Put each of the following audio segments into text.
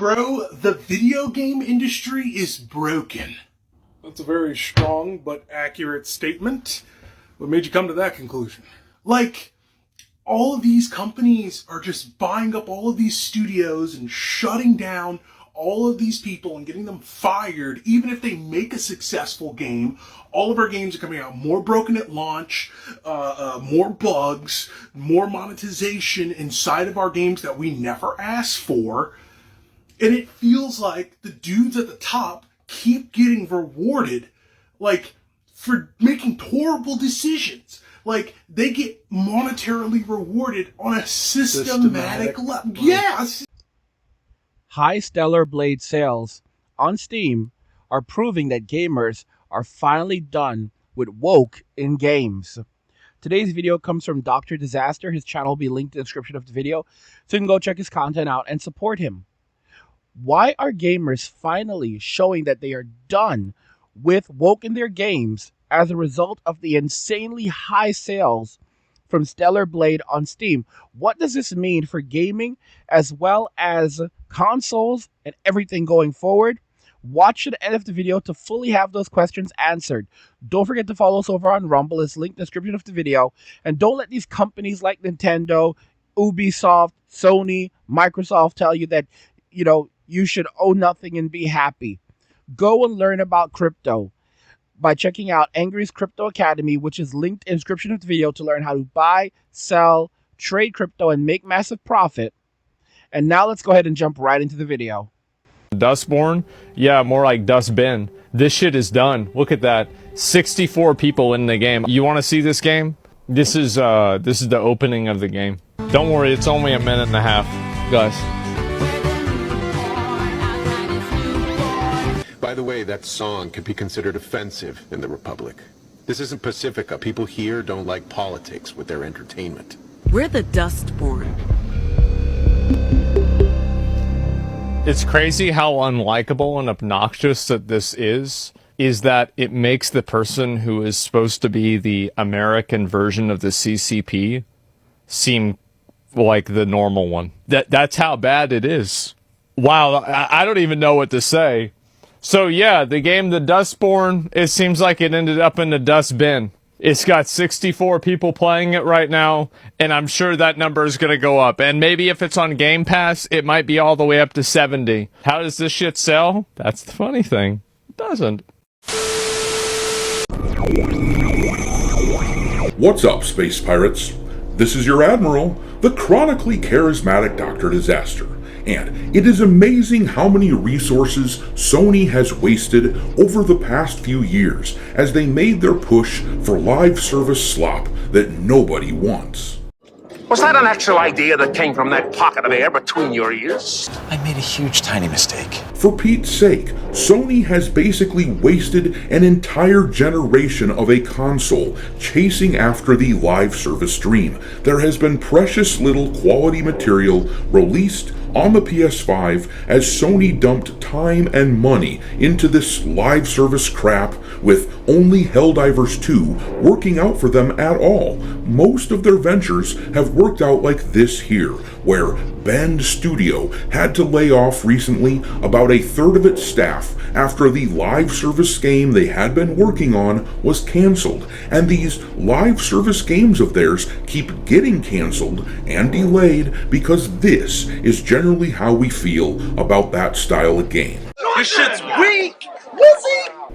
Bro, the video game industry is broken. That's a very strong but accurate statement. What made you come to that conclusion? Like, all of these companies are just buying up all of these studios and shutting down all of these people and getting them fired. Even if they make a successful game, all of our games are coming out more broken at launch, more bugs, more monetization inside of our games that we never asked for. And it feels like the dudes at the top keep getting rewarded, like, for making horrible decisions. Like, they get monetarily rewarded on a systematic level. Yes! High Stellar Blade sales on Steam are proving that gamers are finally done with woke in games. Today's video comes from Dr. Disaster. His channel will be linked in the description of the video, so you can go check his content out and support him. Why are gamers finally showing that they are done with woke in their games as a result of the insanely high sales from Stellar Blade on Steam? What does this mean for gaming as well as consoles and everything going forward? Watch to the end of the video to fully have those questions answered. Don't forget to follow us over on Rumble. It's linked in the description of the video. And don't let these companies like Nintendo, Ubisoft, Sony, Microsoft tell you that, you should own nothing and be happy. Go and learn about crypto by checking out Angry's Crypto Academy, which is linked in the description of the video, to learn how to buy, sell, trade crypto, and make massive profit. And now let's go ahead and jump right into the video. Dustborn? Yeah, more like Dustbin. This shit is done. Look at that. 64 people in the game. You want to see this game? This is the opening of the game. Don't worry, it's only a minute and a half, guys. By the way, that song could be considered offensive in the Republic. This isn't Pacifica. People here don't like politics with their entertainment. We're the Dustborn. It's crazy how unlikable and obnoxious that this is that it makes the person who is supposed to be the American version of the CCP seem like the normal one. That's how bad it is. Wow, I don't even know what to say. So yeah, the game The Dustborn, it seems like it ended up in the dustbin. It's got 64 people playing it right now, and I'm sure that number is going to go up. And maybe if it's on Game Pass, it might be all the way up to 70. How does this shit sell? That's the funny thing. It doesn't. What's up, Space Pirates? This is your Admiral, the chronically charismatic Dr. Disaster. And it is amazing how many resources Sony has wasted over the past few years as they made their push for live service slop that nobody wants. Was that an actual idea that came from that pocket of air between your ears? I made a huge, tiny mistake. For Pete's sake, Sony has basically wasted an entire generation of a console chasing after the live service dream. There has been precious little quality material released on the PS5 as Sony dumped time and money into this live service crap, with only Helldivers 2 working out for them at all. Most of their ventures have worked out like this here, where Bend Studio had to lay off recently about a third of its staff after the live service game they had been working on was cancelled, and these live service games of theirs keep getting cancelled and delayed because this is generally how we feel about that style of game. This shit's weak!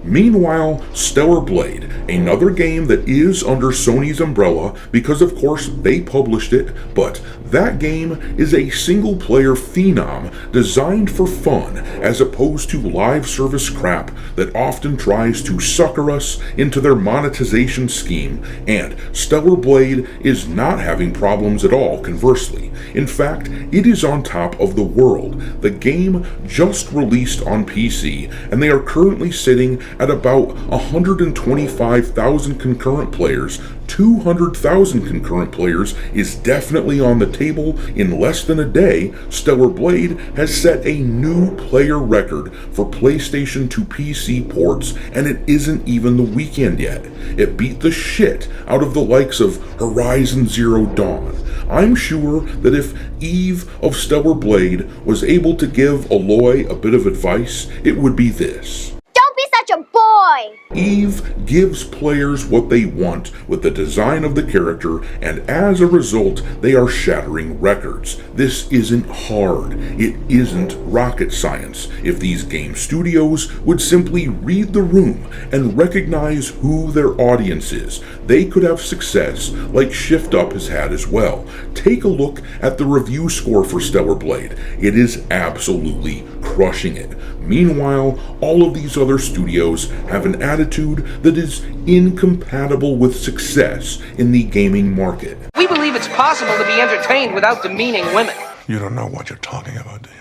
Meanwhile, Stellar Blade, another game that is under Sony's umbrella because of course they published it, but that game is a single-player phenom designed for fun as opposed to live service crap that often tries to sucker us into their monetization scheme, and Stellar Blade is not having problems at all, conversely. In fact, it is on top of the world. The game just released on PC, and they are currently sitting at about 125,000 concurrent players. 200,000 concurrent players is definitely on the table. In less than a day, Stellar Blade has set a new player record for PlayStation to PC ports, and it isn't even the weekend yet. It beat the shit out of the likes of Horizon Zero Dawn, I'm sure that if Eve of Stellar Blade was able to give Aloy a bit of advice, it would be this. Don't be such a boy! Eve gives players what they want with the design of the character, and as a result, they are shattering records. This isn't hard. It isn't rocket science. If these game studios would simply read the room and recognize who their audience is, they could have success like Shift Up has had as well. Take a look at the review score for Stellar Blade. It is absolutely crushing it. Meanwhile, all of these other studios have an attitude that is incompatible with success in the gaming market. We believe it's possible to be entertained without demeaning women. You don't know what you're talking about, do you?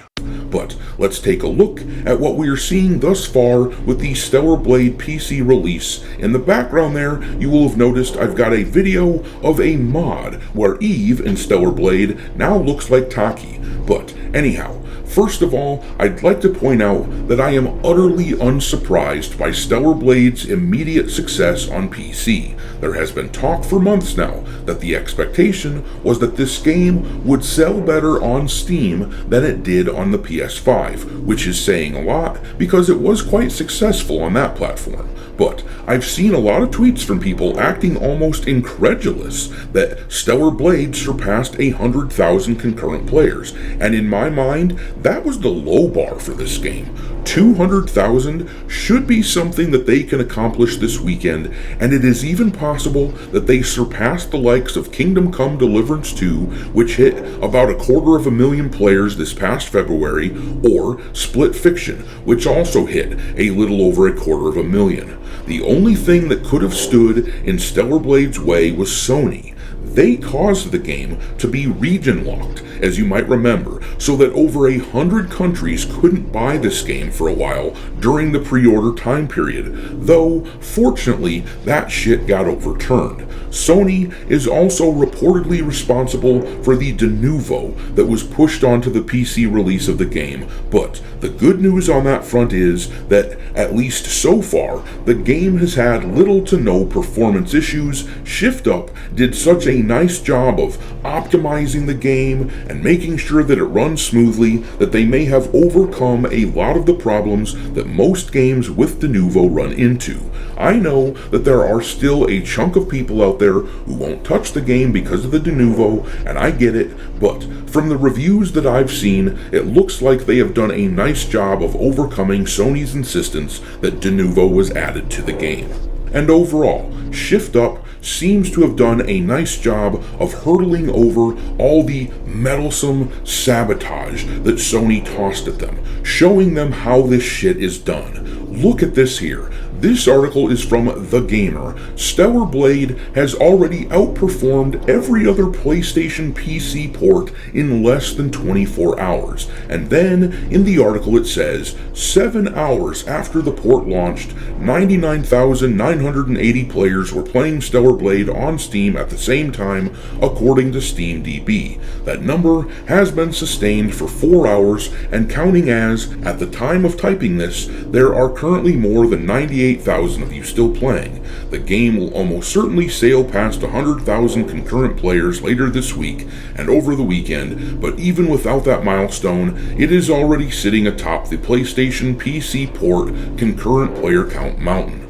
But let's take a look at what we are seeing thus far with the Stellar Blade PC release. In the background there, you will have noticed I've got a video of a mod where Eve in Stellar Blade now looks like Taki. But anyhow, first of all, I'd like to point out that I am utterly unsurprised by Stellar Blade's immediate success on PC. There has been talk for months now that the expectation was that this game would sell better on Steam than it did on the PS5, which is saying a lot because it was quite successful on that platform. But I've seen a lot of tweets from people acting almost incredulous that Stellar Blade surpassed 100,000 concurrent players, and in my mind, that was the low bar for this game. 200,000 should be something that they can accomplish this weekend, and it is even possible that they surpass the likes of Kingdom Come Deliverance 2, which hit about 250,000 players this past February, or Split Fiction, which also hit a little over 250,000. The only thing that could have stood in Stellar Blade's way was Sony. They caused the game to be region locked, as you might remember, so that over 100 countries couldn't buy this game for a while during the pre-order time period, though fortunately that shit got overturned. Sony is also reportedly responsible for the de novo that was pushed onto the PC release of the game, but the good news on that front is that, at least so far, the game has had little to no performance issues. Shift Up did such a nice job of optimizing the game and making sure that it runs smoothly that they may have overcome a lot of the problems that most games with de novo run into. I know that there are still a chunk of people out there who won't touch the game because of the de novo, and I get it, but from the reviews that I've seen, it looks like they have done a nice job of overcoming Sony's insistence that de novo was added to the game. And overall, Shift Up seems to have done a nice job of hurdling over all the meddlesome sabotage that Sony tossed at them, showing them how this shit is done. Look at this here. This article is from The Gamer. Stellar Blade has already outperformed every other PlayStation PC port in less than 24 hours. And then, in the article it says, 7 hours after the port launched, 99,980 players were playing Stellar Blade on Steam at the same time, according to SteamDB. That number has been sustained for 4 hours and counting, as, at the time of typing this, there are currently more than 98,000 of you still playing. The game will almost certainly sail past 100,000 concurrent players later this week and over the weekend, but even without that milestone, it is already sitting atop the PlayStation PC port concurrent player count mountain.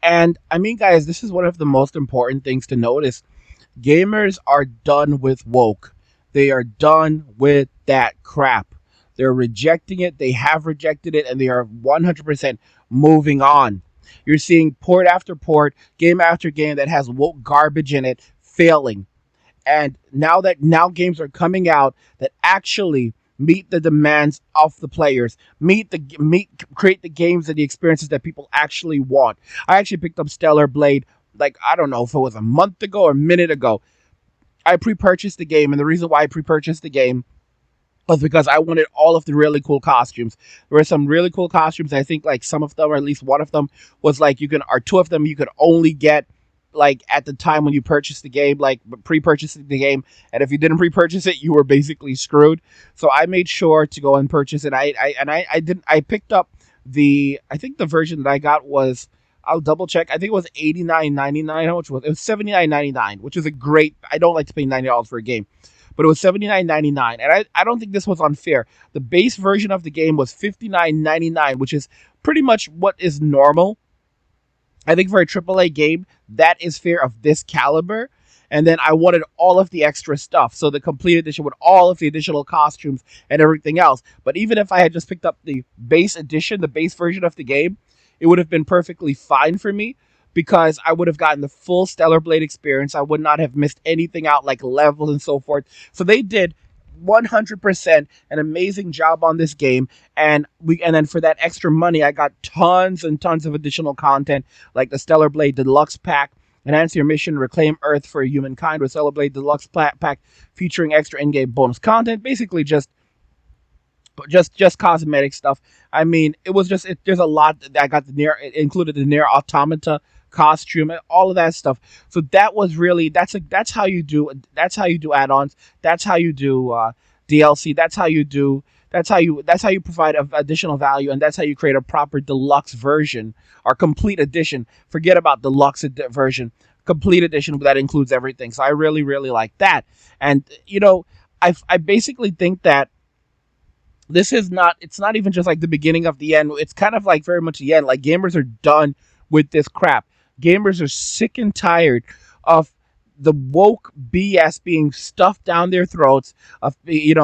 And I mean, guys, this is one of the most important things to notice. Gamers are done with woke. They are done with that crap. They're rejecting it. They have rejected it, and they are 100% moving on. You're seeing port after port, game after game that has woke garbage in it failing. And now games are coming out that actually meet the demands of the players, create the games and the experiences that people actually want. I actually picked up Stellar Blade, like, I don't know if it was a month ago or a minute ago. I pre-purchased the game, and the reason why I pre-purchased the game was because I wanted all of the really cool costumes. There were some really cool costumes. I think like some of them, or at least one of them, was like two of them you could only get like at the time when you purchased the game, like pre-purchasing the game. And if you didn't pre-purchase it, you were basically screwed. So I made sure to go and purchase it. I picked up I think the version that I got was, I'll double check, I think it was $89.99. How much was it? It was $79.99, which is a great, I don't like to pay $90 for a game. but it was $79.99. And I don't think this was unfair. The base version of the game was $59.99, which is pretty much what is normal. I think for a AAA game, that is fair of this caliber. And then I wanted all of the extra stuff. So the complete edition with all of the additional costumes and everything else. But even if I had just picked up the base edition, the base version of the game, it would have been perfectly fine for me because I would have gotten the full Stellar Blade experience. I would not have missed anything out like levels and so forth. So they did 100% an amazing job on this game, and then for that extra money I got tons and tons of additional content like the Stellar Blade Deluxe Pack, enhance your mission, reclaim Earth for humankind with Stellar Blade Deluxe Pack featuring extra in-game bonus content, basically just cosmetic stuff. I mean, it was just there's a lot that I got. It included the Nier Automata costume, all of that stuff. So that was really that's how you do add-ons. That's how you do DLC. That's how you provide additional value, and that's how you create a proper deluxe version or complete edition. Forget about deluxe version, complete edition that includes everything. So I really like that. And I basically think that it's not even just like the beginning of the end. It's kind of like very much the end. Like, gamers are done with this crap. Gamers are sick and tired of the woke BS being stuffed down their throats, the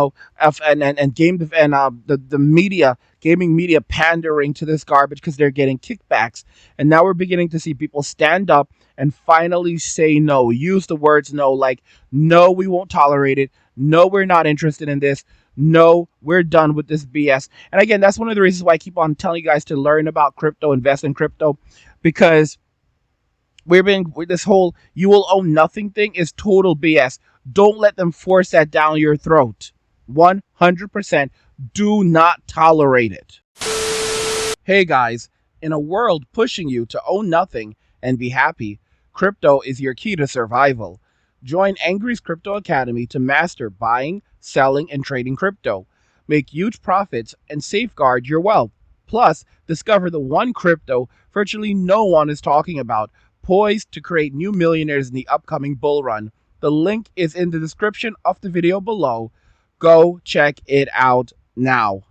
gaming media pandering to this garbage because they're getting kickbacks. And now we're beginning to see people stand up and finally say no. Use the words no, like, no, we won't tolerate it. No, we're not interested in this. No, we're done with this BS. And again, that's one of the reasons why I keep on telling you guys to learn about crypto, invest in crypto, because this whole you will own nothing thing is total BS. Don't let them force that down your throat. 100%. Do not tolerate it. Hey guys, in a world pushing you to own nothing and be happy, crypto is your key to survival. Join Angry's Crypto Academy to master buying, selling, and trading crypto. Make huge profits and safeguard your wealth. Plus, discover the one crypto virtually no one is talking about, poised to create new millionaires in the upcoming bull run. The link is in the description of the video below. Go check it out now.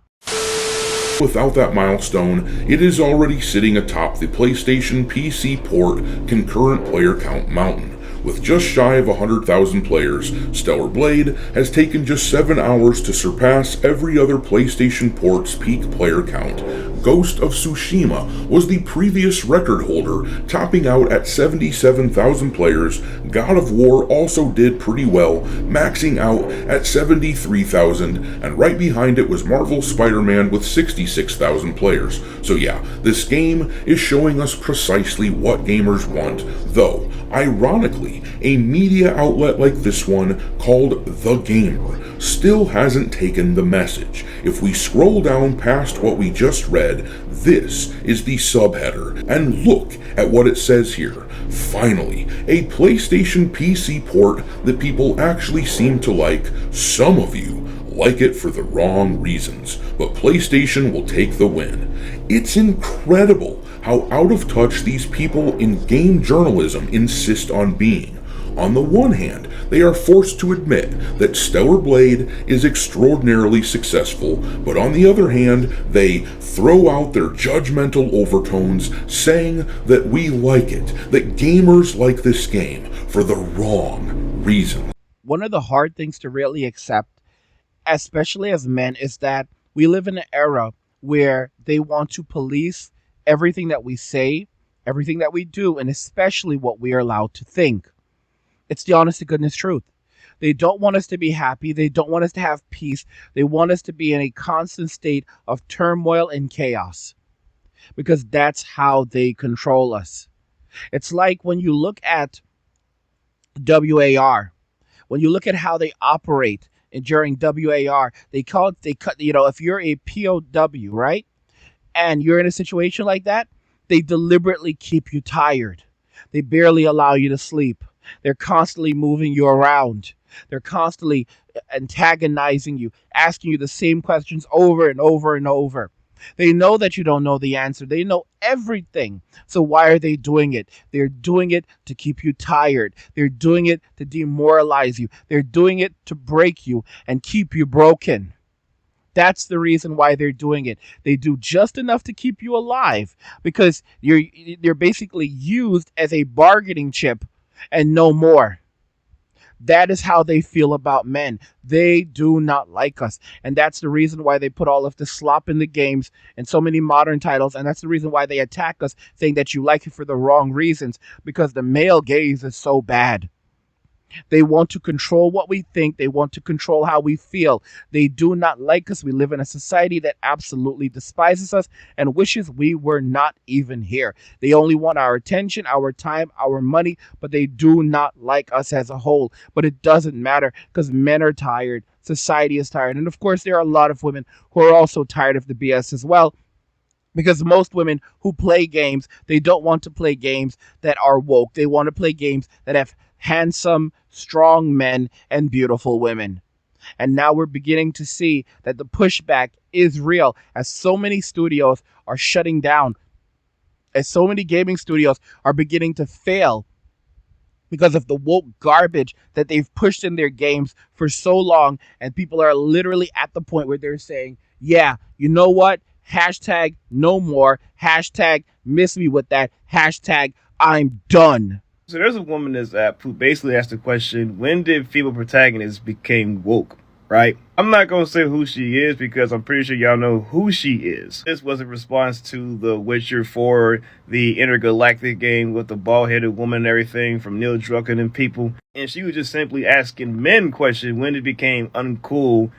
Without that milestone, it is already sitting atop the PlayStation PC port concurrent player count mountain. With just shy of 100,000 players, Stellar Blade has taken just 7 hours to surpass every other PlayStation port's peak player count. Ghost of Tsushima was the previous record holder, topping out at 77,000 players. God of War also did pretty well, maxing out at 73,000, and right behind it was Marvel Spider-Man with 66,000 players. So yeah, this game is showing us precisely what gamers want, though, ironically, a media outlet like this one, called The Gamer, still hasn't taken the message. If we scroll down past what we just read, this is the subheader, and look at what it says here. Finally, a PlayStation PC port that people actually seem to like. Some of you like it for the wrong reasons, but PlayStation will take the win. It's incredible how out of touch these people in game journalism insist on being. On the one hand, they are forced to admit that Stellar Blade is extraordinarily successful, but on the other hand, they throw out their judgmental overtones, saying that we like it, that gamers like this game for the wrong reasons. One of the hard things to really accept, especially as men, is that we live in an era where they want to police everything that we say, everything that we do, and especially what we are allowed to think. It's the honest to goodness truth. They don't want us to be happy. They don't want us to have peace. They want us to be in a constant state of turmoil and chaos, because that's how they control us. It's like when you look at WAR, when you look at how they operate during WAR, if you're a POW, right? And you're in a situation like that, they deliberately keep you tired. They barely allow you to sleep. They're constantly moving you around. They're constantly antagonizing you, asking you the same questions over and over and over. They know that you don't know the answer. They know everything. So why are they doing it? They're doing it to keep you tired. They're doing it to demoralize you. They're doing it to break you and keep you broken. That's the reason why they're doing it. They do just enough to keep you alive because you're basically used as a bargaining chip and no more. That is how they feel about men. They do not like us. And that's the reason why they put all of the slop in the games and so many modern titles. And that's the reason why they attack us, saying that you like it for the wrong reasons, because the male gaze is so bad. They want to control what we think. They want to control how we feel. They do not like us. We live in a society that absolutely despises us and wishes we were not even here. They only want our attention, our time, our money, but they do not like us as a whole. But it doesn't matter because men are tired. Society is tired. And of course, there are a lot of women who are also tired of the BS as well. Because most women who play games, they don't want to play games that are woke. They want to play games that have handsome, strong men and beautiful women. And now we're beginning to see that the pushback is real as so many studios are shutting down, as so many gaming studios are beginning to fail because of the woke garbage that they've pushed in their games for so long. And people are literally at the point where they're saying, yeah, you know what? Hashtag no more. Hashtag miss me with that. Hashtag I'm done. So there's a woman in this app who basically asked the question, when did female protagonists became woke, right? I'm not going to say who she is because I'm pretty sure y'all know who she is. This was a response to the Witcher 4, the intergalactic game with the bald-headed woman and everything from Neil Druckmann and people. And she was just simply asking men question when it became uncool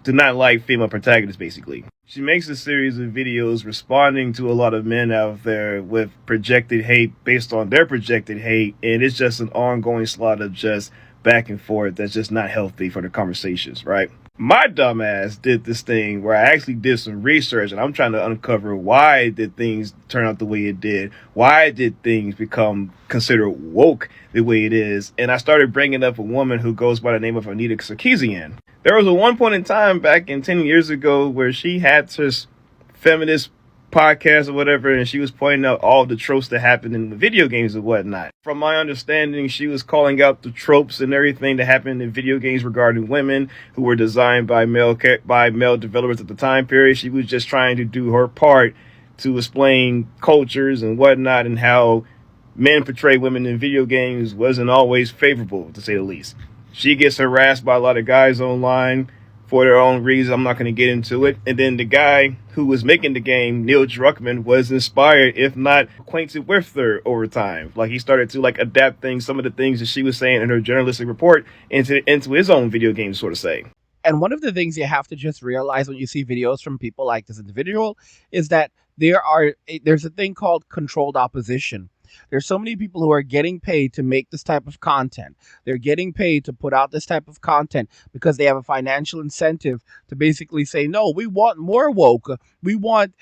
to not like female protagonists, basically. She makes a series of videos responding to a lot of men out there with projected hate based on their projected hate, and it's just an ongoing slot of just back and forth that's just not healthy for the conversations, right? My dumbass did this thing where I actually did some research, and I'm trying to uncover why did things turn out the way it did? Why did things become considered woke the way it is? And I started bringing up a woman who goes by the name of Anita Sarkeesian. There was a one point in time back in 10 years ago where she had this feminist podcast or whatever, and she was pointing out all the tropes that happened in the video games and whatnot. From my understanding, she was calling out the tropes and everything that happened in video games regarding women who were designed by male developers at the time period. She was just trying to do her part to explain cultures and whatnot and how men portray women in video games wasn't always favorable, to say the least. She gets harassed by a lot of guys online for their own reasons. I'm not going to get into it. And then the guy who was making the game, Neil Druckmann, was inspired, if not acquainted with her over time. Like he started to adapt some of the things that she was saying in her journalistic report into his own video game, sort of say. And one of the things you have to just realize when you see videos from people like this individual is that there's a thing called controlled opposition. There's so many people who are getting paid to make this type of content. They're getting paid to put out this type of content because they have a financial incentive to basically say, no, we want more woke. It's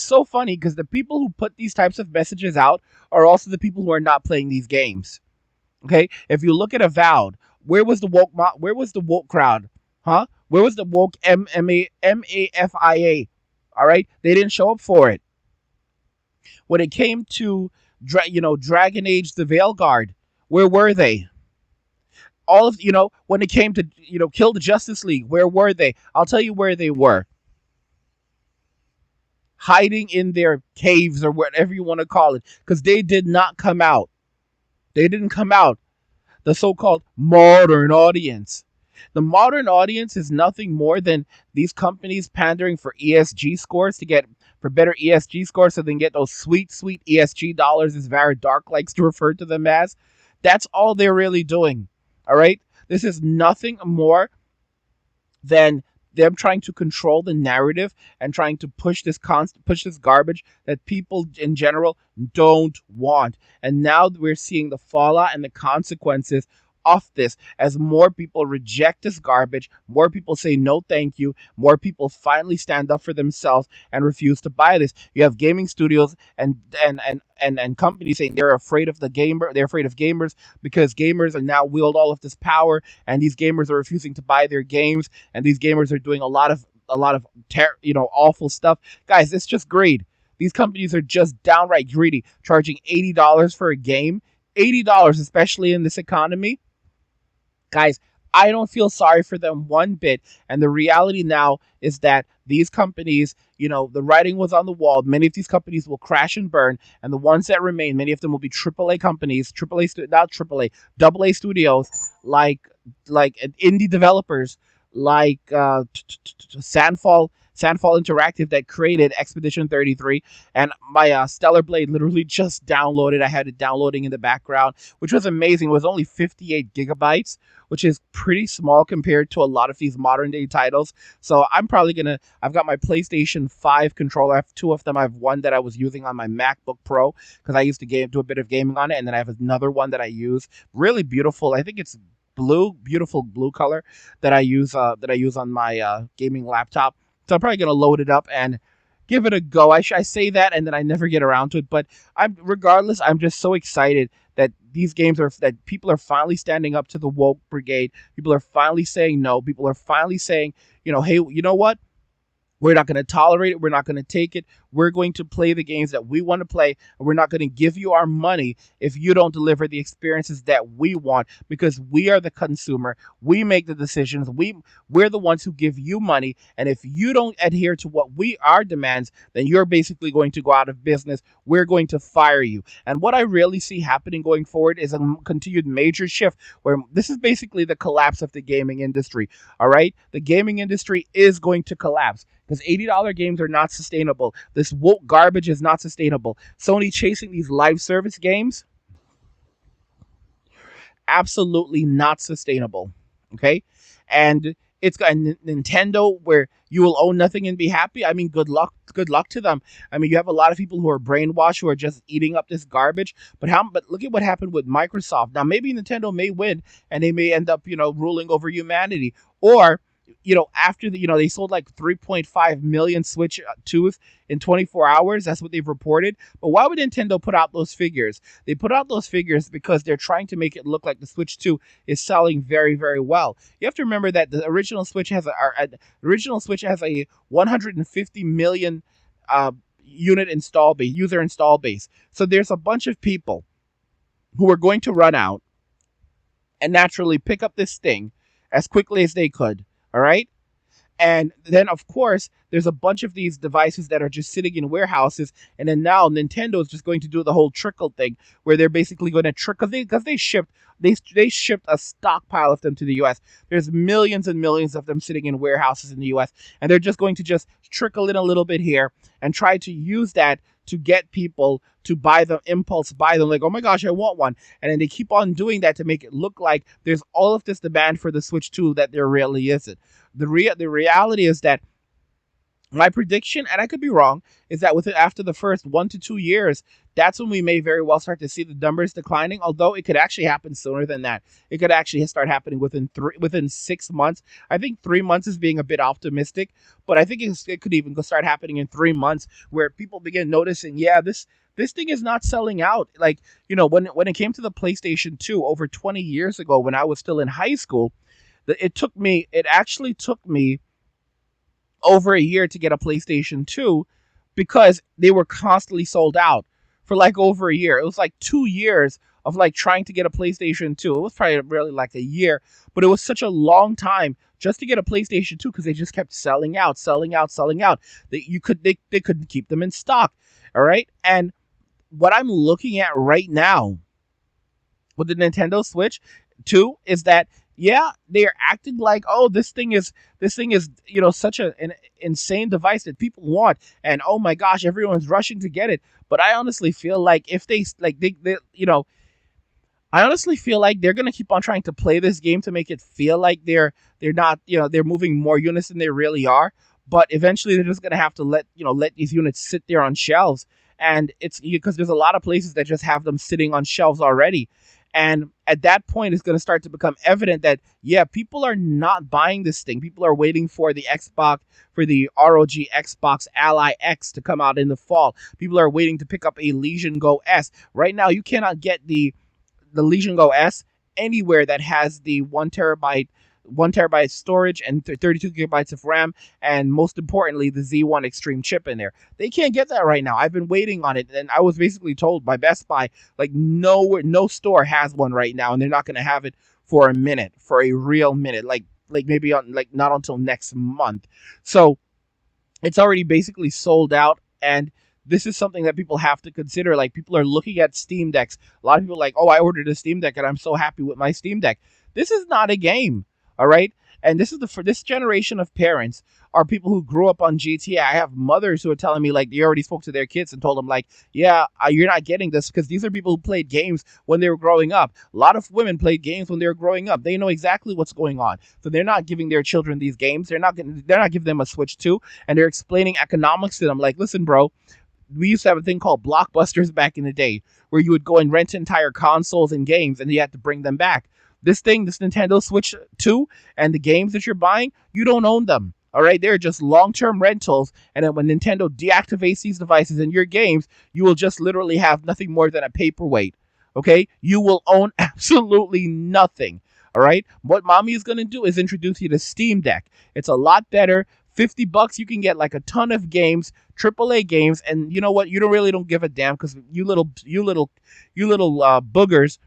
so funny because the people who put these types of messages out are also the people who are not playing these games. Okay? If you look at Avowed, where was the woke crowd? Huh? Where was the woke MAFIA? All right? They didn't show up for it. When it came to, Dragon Age, the Veilguard, where were they? When it came to, kill the Justice League, where were they? I'll tell you where they were. Hiding in their caves or whatever you want to call it, because they did not come out. They didn't come out. The so-called modern audience. The modern audience is nothing more than these companies pandering for ESG scores for better ESG scores so they can get those sweet, sweet ESG dollars, as Varad Dark likes to refer to them as. That's all they're really doing. All right? This is nothing more than them trying to control the narrative and trying to push this garbage that people in general don't want. And now we're seeing the fallout and the consequences of this as more people reject this garbage, more people say no thank you, more people finally stand up for themselves and refuse to buy this. You have gaming studios and companies saying they're afraid of gamers because gamers are now wield all of this power, and these gamers are refusing to buy their games, and these gamers are doing a lot of awful stuff. Guys, it's just greed. These companies are just downright greedy, charging $80 for a game. $80, especially in this economy. Guys, I don't feel sorry for them one bit. And the reality now is that these companies, the writing was on the wall. Many of these companies will crash and burn, and the ones that remain, many of them will be AAA companies, not AAA, AA studios, like indie developers, like Sandfall Interactive that created Expedition 33, and my Stellar Blade literally just downloaded. I had it downloading in the background, which was amazing. It was only 58 gigabytes, which is pretty small compared to a lot of these modern day titles. So I've got my PlayStation 5 controller. I have two of them. I have one that I was using on my MacBook Pro because I used to do a bit of gaming on it, and then I have another one that I use. Really beautiful. I think it's beautiful blue color that I use on my gaming laptop. So I'm probably gonna load it up and give it a go. I say that and then I never get around to it. But I'm just so excited that that people are finally standing up to the woke brigade. People are finally saying no. People are finally saying, hey, you know what? We're not going to tolerate it. We're not going to take it. We're going to play the games that we want to play, and we're not going to give you our money if you don't deliver the experiences that we want, because we are the consumer. We make the decisions. We're the ones who give you money, and if you don't adhere to our demands, then you're basically going to go out of business. We're going to fire you. And what I really see happening going forward is a continued major shift where this is basically the collapse of the gaming industry. All right? The gaming industry is going to collapse, because $80 games are not sustainable. This woke garbage is not sustainable. Sony chasing these live service games, absolutely not sustainable. Okay? And it's got Nintendo where you will own nothing and be happy. I mean, good luck to them. I mean, you have a lot of people who are brainwashed, who are just eating up this garbage. But look at what happened with Microsoft. Now, maybe Nintendo may win and they may end up, ruling over humanity. Or after they sold like 3.5 million Switch 2s in 24 hours. That's what they've reported. But why would Nintendo put out those figures? They put out those figures because they're trying to make it look like the Switch 2 is selling very, very well. You have to remember that the original Switch has a 150 million user install base. So there's a bunch of people who are going to run out and naturally pick up this thing as quickly as they could. All right. And then, of course, there's a bunch of these devices that are just sitting in warehouses. And then now Nintendo is just going to do the whole trickle thing where they're basically going to trickle, because they shipped a stockpile of them to the U.S. There's millions and millions of them sitting in warehouses in the U.S. And they're just going to just trickle in a little bit here and try to use that to get people to buy them, like, oh my gosh, I want one. And then they keep on doing that to make it look like there's all of this demand for the Switch 2 that there really isn't. The reality is that my prediction, and I could be wrong, is that after the first 1 to 2 years, that's when we may very well start to see the numbers declining, although it could actually happen sooner than that. It could actually start happening within 6 months. I think 3 months is being a bit optimistic, but I think it could even start happening in 3 months where people begin noticing, this thing is not selling out. Like, when it came to the PlayStation 2 over 20 years ago, when I was still in high school, it actually took me over a year to get a PlayStation 2 because they were constantly sold out for like over a year. It was like 2 years of like trying to get a PlayStation 2. It was probably really like a year, but it was such a long time just to get a PlayStation 2 because they just kept selling out. They couldn't keep them in stock. All right. And what I'm looking at right now with the Nintendo Switch 2 is that, they are acting like, oh, this thing is such an insane device that people want, and oh my gosh, everyone's rushing to get it. But I honestly feel like if I honestly feel like they're gonna keep on trying to play this game to make it feel like they're not, they're moving more units than they really are. But eventually, they're just gonna have to let these units sit there on shelves, and it's because there's a lot of places that just have them sitting on shelves already. And at that point, it's going to start to become evident that, people are not buying this thing. People are waiting for the ROG Xbox Ally X to come out in the fall. People are waiting to pick up a Legion Go S. Right now, you cannot get the Legion Go S anywhere that has the 1 terabyte 1 terabyte storage and 32 gigabytes of RAM, and most importantly, the Z1 Extreme chip in there. They can't get that right now. I've been waiting on it, and I was basically told by Best Buy, like, no store has one right now, and they're not going to have it for a minute, for a real minute, like maybe on, like, not until next month. So it's already basically sold out, and this is something that people have to consider. Like, people are looking at Steam Decks. A lot of people are like, oh, I ordered a Steam Deck and I'm so happy with my Steam Deck. This is not a game, all right? And this is for this generation of parents are people who grew up on GTA. I have mothers who are telling me, like, they already spoke to their kids and told them, like, yeah, you're not getting this, because these are people who played games when they were growing up. A lot of women played games when they were growing up. They know exactly what's going on. So they're not giving their children these games. They're not giving them a Switch 2, and they're explaining economics to them. Like, listen, bro, we used to have a thing called Blockbusters back in the day, where you would go and rent entire consoles and games, and you had to bring them back. This Nintendo Switch 2, and the games that you're buying, you don't own them. All right, they're just long-term rentals, and then when Nintendo deactivates these devices and your games, you will just literally have nothing more than a paperweight. Okay, you will own absolutely nothing. All right, what mommy is going to do is introduce you to Steam Deck. It's a lot better. $50, you can get like a ton of games, AAA games, and you know what? You don't give a damn, because you little boogers,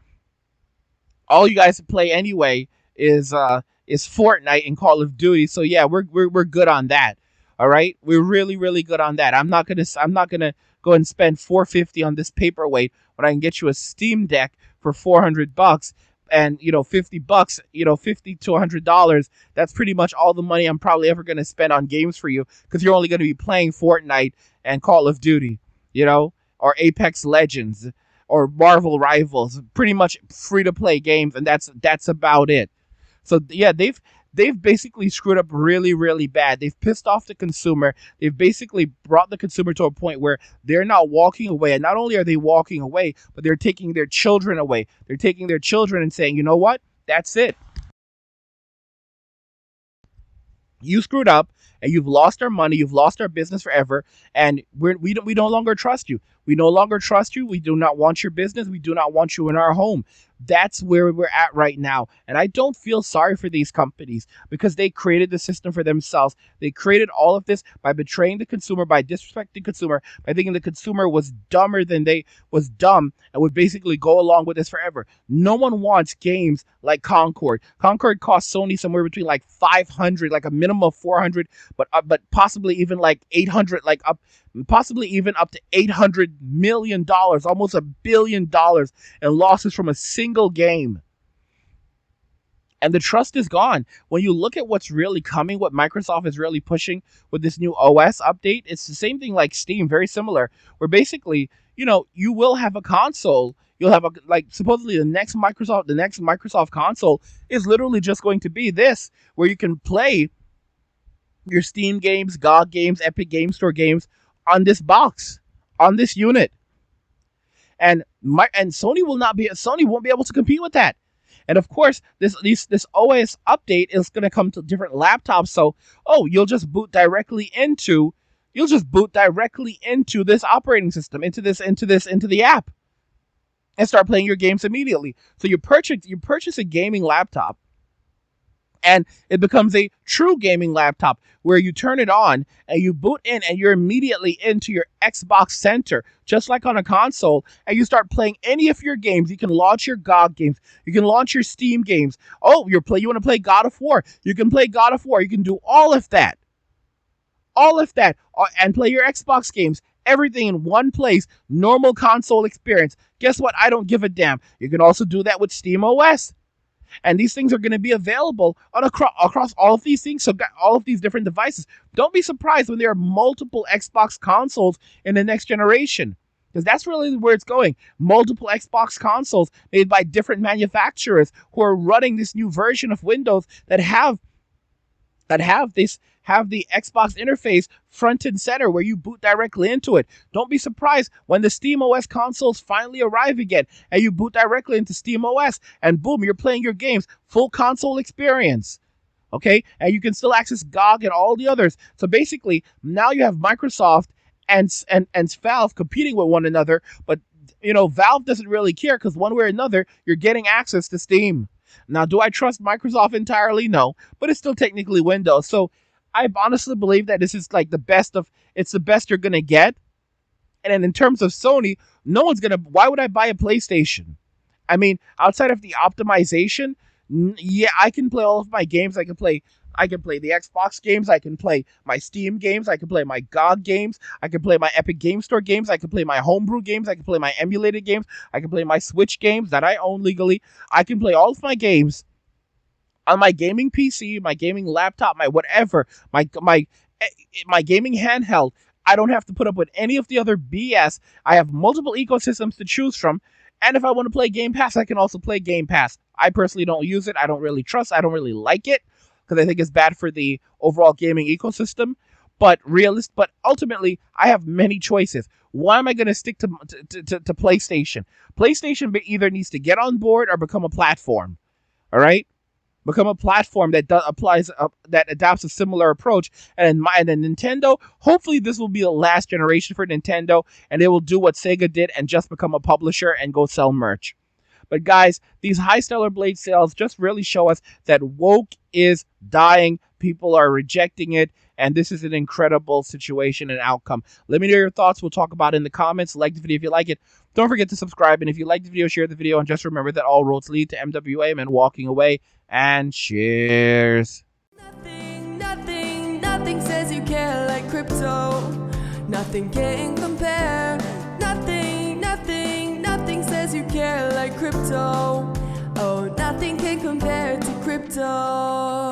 all you guys play anyway is Fortnite and Call of Duty. So yeah, we're good on that. All right, we're really good on that. I'm not gonna go and spend $450 on this paperweight when I can get you a Steam Deck for $400. And, $50, $50 to $100, that's pretty much all the money I'm probably ever going to spend on games for you, because you're only going to be playing Fortnite and Call of Duty, or Apex Legends or Marvel Rivals, pretty much free-to-play games, and that's about it. So, yeah, they've basically screwed up really bad. They've pissed off the consumer. They've basically brought the consumer to a point where they're not walking away. And not only are they walking away, but they're taking their children away. They're taking their children and saying, you know what? That's it. You screwed up, and you've lost our money. You've lost our business forever. And we no longer trust you. We no longer trust you. We do not want your business. We do not want you in our home. That's where we're at right now. And I don't feel sorry for these companies, because they created the system for themselves. They created all of this by betraying the consumer, by disrespecting the consumer, by thinking the consumer was dumber than they was dumb, and would basically go along with this forever. No one wants games like Concord. Concord cost Sony somewhere between like $500, like a minimum of $400, but possibly even like $800, possibly even up to $800 million, almost $1 billion in losses from a single game. And the trust is gone. When you look at what's really coming, what Microsoft is really pushing with this new OS update, it's the same thing like Steam, very similar, where basically, you will have a console. You'll have supposedly the next Microsoft console is literally just going to be this, where you can play your Steam games, GOG games, Epic Game Store games on this box, on this unit. And Sony won't be able to compete with that. And of course, this OS update is going to come to different laptops. So, you'll just boot directly into this operating system, into the app, and start playing your games immediately. So you purchase a gaming laptop, and it becomes a true gaming laptop, where you turn it on and you boot in, and you're immediately into your Xbox Center, just like on a console, and you start playing any of your games. You can launch your GOG games. You can launch your Steam games. Oh, you want to play God of War? You can play God of War. You can do all of that, and play your Xbox games. Everything in one place, normal console experience. Guess what? I don't give a damn. You can also do that with SteamOS. And these things are going to be available across all of these things, so all of these different devices. Don't be surprised when there are multiple Xbox consoles in the next generation, because that's really where it's going. Multiple Xbox consoles made by different manufacturers who are running this new version of Windows that have the Xbox interface front and center, where you boot directly into it. Don't be surprised when the SteamOS consoles finally arrive again, and you boot directly into SteamOS, and boom, you're playing your games, full console experience. Okay, and you can still access GOG and all the others. So basically, now you have Microsoft and Valve competing with one another, but Valve doesn't really care, because one way or another, you're getting access to Steam. Now, do I trust Microsoft entirely? No, but it's still technically Windows. So I honestly believe that this is like it's the best you're going to get. And then in terms of Sony, why would I buy a PlayStation? I mean, outside of the optimization, yeah, I can play all of my games. I can play the Xbox games. I can play my Steam games. I can play my GOG games. I can play my Epic Game Store games. I can play my homebrew games. I can play my emulated games. I can play my Switch games that I own legally. I can play all of my games on my gaming PC, my gaming laptop, my whatever, my gaming handheld. I don't have to put up with any of the other BS. I have multiple ecosystems to choose from. And if I want to play Game Pass, I can also play Game Pass. I personally don't use it. I don't really trust. I don't really like it because I think it's bad for the overall gaming ecosystem. But ultimately, I have many choices. Why am I going to stick to PlayStation? PlayStation either needs to get on board or become a platform. All right? Become a platform that that adopts a similar approach. And then Nintendo, hopefully this will be the last generation for Nintendo, and they will do what Sega did and just become a publisher and go sell merch. But guys, these high Stellar Blade sales just really show us that woke is dying. People are rejecting it, and this is an incredible situation and outcome. Let me know your thoughts. We'll talk about it in the comments. Like the video if you like it. Don't forget to subscribe, and if you like the video, share the video, and just remember that all roads lead to MWA, and walking away. And cheers. Nothing says you care like crypto. Nothing can compare. Nothing says you care like crypto. Oh, nothing can compare to crypto.